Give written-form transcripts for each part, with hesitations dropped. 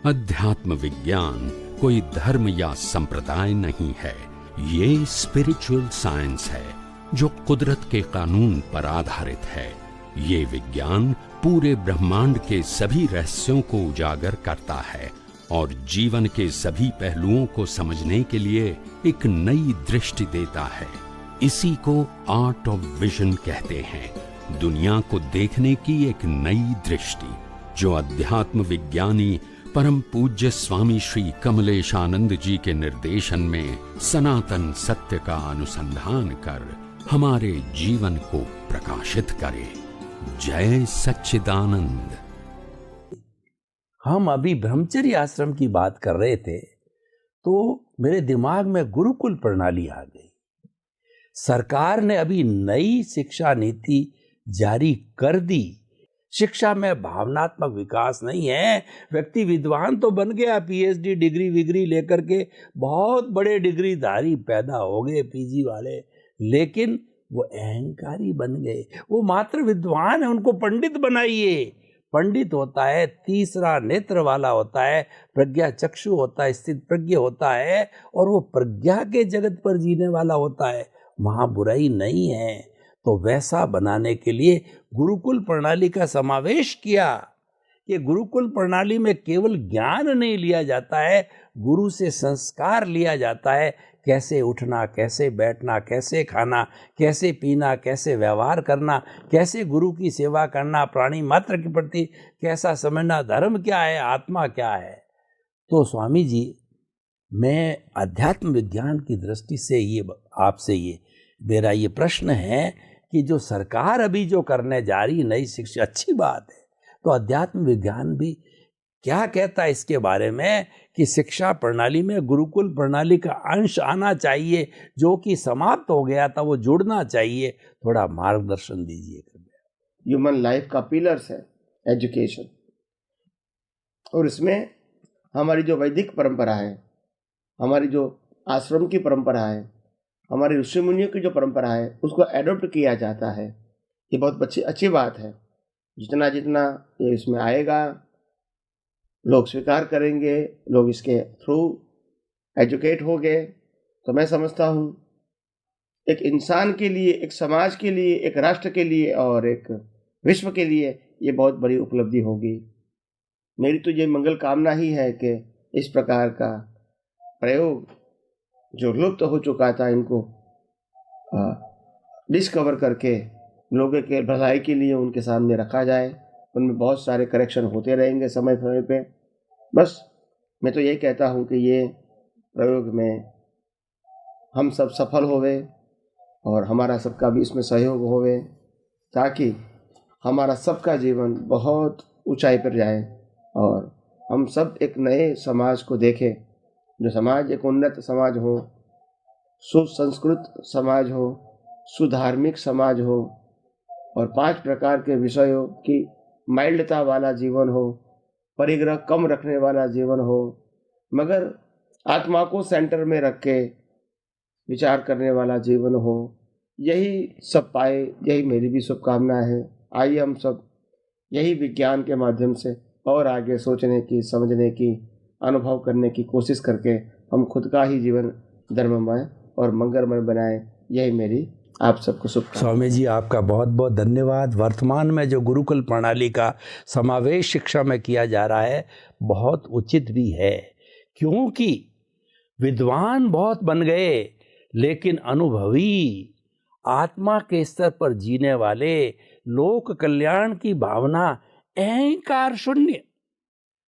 अध्यात्म विज्ञान कोई धर्म या संप्रदाय नहीं है, ये स्पिरिचुअल साइंस है जो कुदरत के कानून पर आधारित है। ये विज्ञान पूरे ब्रह्मांड के सभी रहस्यों को उजागर करता है और जीवन के सभी पहलुओं को समझने के लिए एक नई दृष्टि देता है। इसी को आर्ट ऑफ विजन कहते हैं, दुनिया को देखने की एक नई दृष्टि, जो अध्यात्म विज्ञानी परम पूज्य स्वामी श्री कमलेशानंद जी के निर्देशन में सनातन सत्य का अनुसंधान कर हमारे जीवन को प्रकाशित करे। जय सच्चिदानंद। हम अभी ब्रह्मचर्य आश्रम की बात कर रहे थे तो मेरे दिमाग में गुरुकुल प्रणाली आ गई। सरकार ने अभी नई शिक्षा नीति जारी कर दी। शिक्षा में भावनात्मक विकास नहीं है। व्यक्ति विद्वान तो बन गया, पीएचडी डिग्री लेकर के बहुत बड़े डिग्रीधारी पैदा हो गए, पीजी वाले, लेकिन वो अहंकारी बन गए। वो मात्र विद्वान है, उनको पंडित बनाइए। पंडित होता है तीसरा नेत्र वाला होता है, प्रज्ञा चक्षु होता है, स्थित प्रज्ञ होता है, और वो प्रज्ञा के जगत पर जीने वाला होता है। वहां बुराई नहीं है। तो वैसा बनाने के लिए गुरुकुल प्रणाली का समावेश किया कि गुरुकुल प्रणाली में केवल ज्ञान नहीं लिया जाता है, गुरु से संस्कार लिया जाता है। कैसे उठना, कैसे बैठना, कैसे खाना, कैसे पीना, कैसे व्यवहार करना, कैसे गुरु की सेवा करना, प्राणी मात्र के प्रति कैसा समझना, धर्म क्या है, आत्मा क्या है। तो स्वामी जी, मैं अध्यात्म विज्ञान की दृष्टि से ये आपसे मेरा ये प्रश्न है कि जो सरकार अभी जो करने जा रही नई शिक्षा, अच्छी बात है, तो अध्यात्म विज्ञान भी क्या कहता है इसके बारे में कि शिक्षा प्रणाली में गुरुकुल प्रणाली का अंश आना चाहिए, जो कि समाप्त हो गया था, वो जुड़ना चाहिए। थोड़ा मार्गदर्शन दीजिए। ह्यूमन लाइफ का पिलर्स है एजुकेशन, और इसमें हमारी जो वैदिक परंपरा है, हमारी जो आश्रम की परंपरा है, हमारी ऋषि मुनियों की जो परंपरा है, उसको एडॉप्ट किया जाता है। ये बहुत अच्छी बात है। जितना जितना ये इसमें आएगा, लोग स्वीकार करेंगे, लोग इसके थ्रू एजुकेट हो गए, तो मैं समझता हूँ एक इंसान के लिए, एक समाज के लिए, एक राष्ट्र के लिए और एक विश्व के लिए ये बहुत बड़ी उपलब्धि होगी। मेरी तो ये मंगल कामना ही है कि इस प्रकार का प्रयोग जो लुप्त हो चुका था, इनको डिस्कवर करके लोगों के भलाई के लिए उनके सामने रखा जाए। उनमें बहुत सारे करेक्शन होते रहेंगे समय समय पे। बस मैं तो ये कहता हूँ कि ये प्रयोग में हम सब सफल होवे और हमारा सबका भी इसमें सहयोग होवे, ताकि हमारा सबका जीवन बहुत ऊंचाई पर जाए और हम सब एक नए समाज को देखें, जो समाज एक उन्नत समाज हो, सुसंस्कृत समाज हो, सुधार्मिक समाज हो, और 5 प्रकार के विषयों की माइल्डता वाला जीवन हो, परिग्रह कम रखने वाला जीवन हो, मगर आत्मा को सेंटर में रख के विचार करने वाला जीवन हो। यही सब पाए, यही मेरी भी शुभकामना है। आइए हम सब यही विज्ञान के माध्यम से और आगे सोचने की, समझने की, अनुभव करने की कोशिश करके हम खुद का ही जीवन धर्ममय और मंगलमय बनाएं। यही मेरी आप सबको शुभकामनाएं। स्वामी जी, आपका बहुत बहुत धन्यवाद। वर्तमान में जो गुरुकुल प्रणाली का समावेश शिक्षा में किया जा रहा है, बहुत उचित भी है, क्योंकि विद्वान बहुत बन गए, लेकिन अनुभवी, आत्मा के स्तर पर जीने वाले, लोक कल्याण की भावना, अहंकार शून्य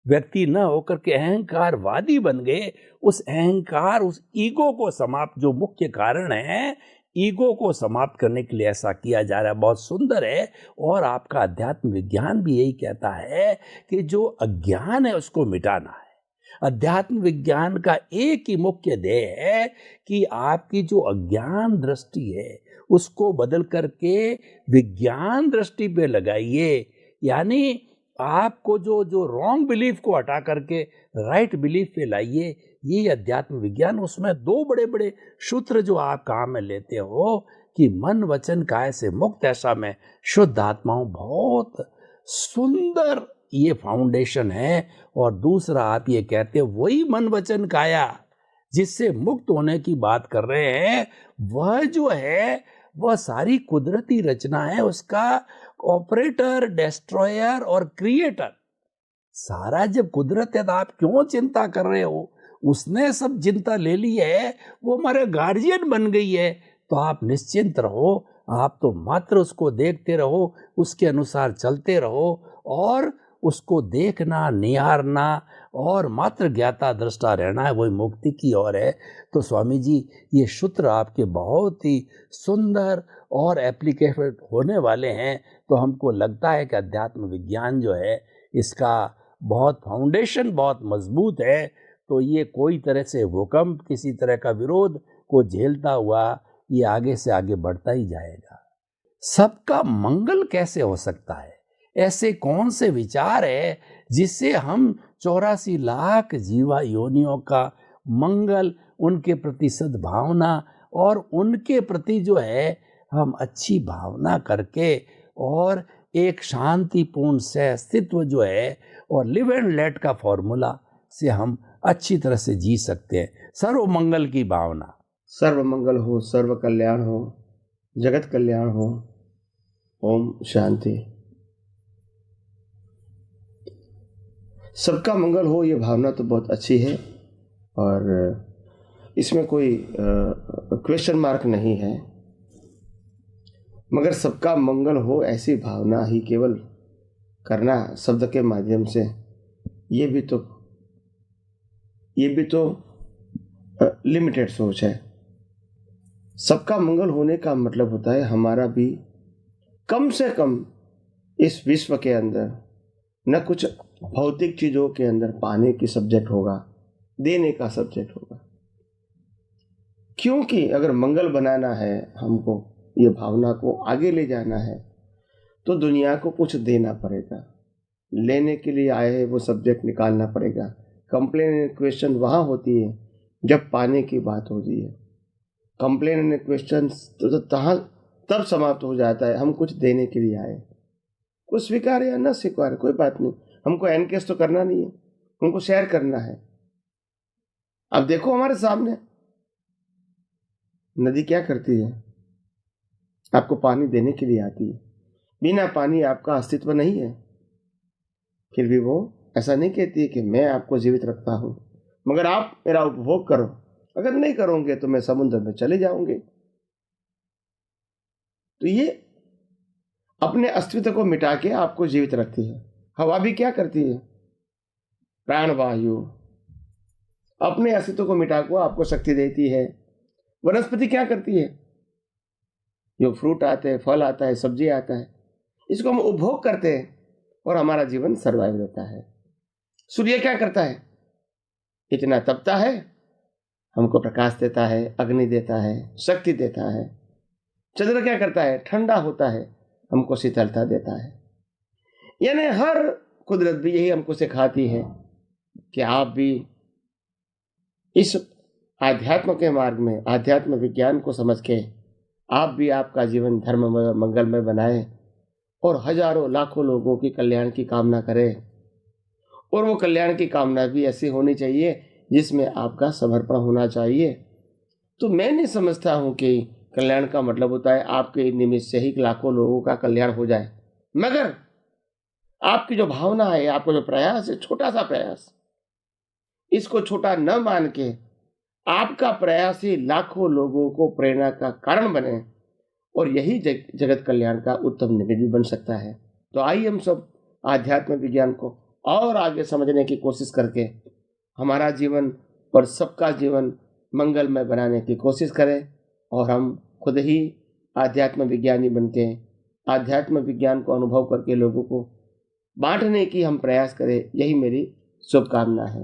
व्यक्ति न होकर के अहंकारवादी बन गए। उस अहंकार, उस ईगो को समाप्त, जो मुख्य कारण है, ईगो को समाप्त करने के लिए ऐसा किया जा रहा है। बहुत सुंदर है। और आपका अध्यात्म विज्ञान भी यही कहता है कि जो अज्ञान है उसको मिटाना है। अध्यात्म विज्ञान का एक ही मुख्य ध्येय है कि आपकी जो अज्ञान दृष्टि है उसको बदल करके विज्ञान दृष्टि पे लगाइए। यानी आपको जो रॉन्ग बिलीफ को हटा करके राइट बिलीफ पे लाइए। ये अध्यात्म विज्ञान, उसमें 2 बड़े बड़े सूत्र जो आप काम में लेते हो कि मन वचन काय से मुक्त ऐसा में शुद्ध आत्माओं, बहुत सुंदर ये फाउंडेशन है। और दूसरा आप ये कहते हैं वही मन वचन काया जिससे मुक्त होने की बात कर रहे हैं, वह जो है वह सारी कुदरती रचना है, उसका ऑपरेटर, डिस्ट्रॉयर और क्रिएटर सारा जब कुदरत है तो आप क्यों चिंता कर रहे हो? उसने सब चिंता ले ली है, वो हमारे गार्जियन बन गई है, तो आप निश्चिंत रहो। आप तो मात्र उसको देखते रहो, उसके अनुसार चलते रहो और उसको देखना, निहारना और मात्र ज्ञाता दृष्टा रहना है, वही मुक्ति की ओर है। तो स्वामी जी ये सूत्र आपके बहुत ही सुंदर और एप्लीकेबल होने वाले हैं। तो हमको लगता है कि अध्यात्म विज्ञान जो है इसका बहुत फाउंडेशन बहुत मजबूत है। तो ये कोई तरह से भूकंप, किसी तरह का विरोध को झेलता हुआ ये आगे से आगे बढ़ता ही जाएगा। सबका मंगल कैसे हो सकता है? ऐसे कौन से विचार है जिससे हम 84 लाख जीवा योनियों का मंगल, उनके प्रति सद्भावना और उनके प्रति जो है हम अच्छी भावना करके और एक शांतिपूर्ण से अस्तित्व जो है और लिव एंड लेट का फॉर्मूला से हम अच्छी तरह से जी सकते हैं। सर्व मंगल की भावना। सर्व मंगल हो, सर्व कल्याण हो, जगत कल्याण हो। ओम शांति। सबका मंगल हो, ये भावना तो बहुत अच्छी है और इसमें कोई क्वेश्चन मार्क नहीं है। मगर सबका मंगल हो ऐसी भावना ही केवल करना शब्द के माध्यम से, ये भी तो लिमिटेड सोच है। सबका मंगल होने का मतलब होता है हमारा भी कम से कम इस विश्व के अंदर न कुछ भौतिक चीजों के अंदर पाने की सब्जेक्ट होगा, देने का सब्जेक्ट होगा। क्योंकि अगर मंगल बनाना है, हमको ये भावना को आगे ले जाना है, तो दुनिया को कुछ देना पड़ेगा। लेने के लिए आए हैं वो सब्जेक्ट निकालना पड़ेगा। कंप्लेन एंड क्वेश्चन वहाँ होती है जब पाने की बात होती है। कंप्लेन एंड क्वेश्चन तो तब समाप्त हो जाता है हम कुछ देने के लिए आए। कुछ स्वीकार या न स्वीकार कोई बात नहीं, हमको एनकेस तो करना नहीं है, हमको शेयर करना है। अब देखो हमारे सामने नदी क्या करती है, आपको पानी देने के लिए आती है। बिना पानी आपका अस्तित्व नहीं है, फिर भी वो ऐसा नहीं कहती है कि मैं आपको जीवित रखता हूं, मगर आप मेरा उपभोग करो, अगर नहीं करोगे तो मैं समुद्र में चले जाऊंगे। तो ये अपने अस्तित्व को मिटा के आपको जीवित रखती है। हवा भी क्या करती है, प्राणवायु अपने अस्तित्व को मिटा को आपको शक्ति देती है। वनस्पति क्या करती है, जो फ्रूट आते हैं, फल आता है, सब्जी आता है, इसको हम उपभोग करते हैं और हमारा जीवन सर्वाइव रहता है। सूर्य क्या करता है, इतना तपता है, हमको प्रकाश देता है, अग्नि देता है, शक्ति देता है। चंद्र क्या करता है, ठंडा होता है, हमको शीतलता देता है। यानी हर कुदरत भी यही हमको सिखाती है कि आप भी इस आध्यात्म के मार्ग में, आध्यात्म विज्ञान को समझ के आप भी आपका जीवन धर्ममय मंगलमय बनाएं और हजारों लाखों लोगों की कल्याण की कामना करें। और वो कल्याण की कामना भी ऐसी होनी चाहिए जिसमें आपका समर्पण होना चाहिए। तो मैं नहीं समझता हूं कि कल्याण का मतलब होता है आपके निमित्त से ही लाखों लोगों का कल्याण हो जाए, मगर आपकी जो भावना है, आपका जो प्रयास है, छोटा सा प्रयास, इसको छोटा न मान के आपका प्रयास ही लाखों लोगों को प्रेरणा का कारण बने और यही जगत कल्याण का उत्तम निमित्त भी बन सकता है। तो आइए हम सब आध्यात्म विज्ञान को और आगे समझने की कोशिश करके हमारा जीवन और सबका जीवन मंगलमय बनाने की कोशिश करें और हम खुद ही आध्यात्म विज्ञानी बनके आध्यात्म विज्ञान को अनुभव करके लोगों को बांटने की हम प्रयास करें। यही मेरी शुभकामना है।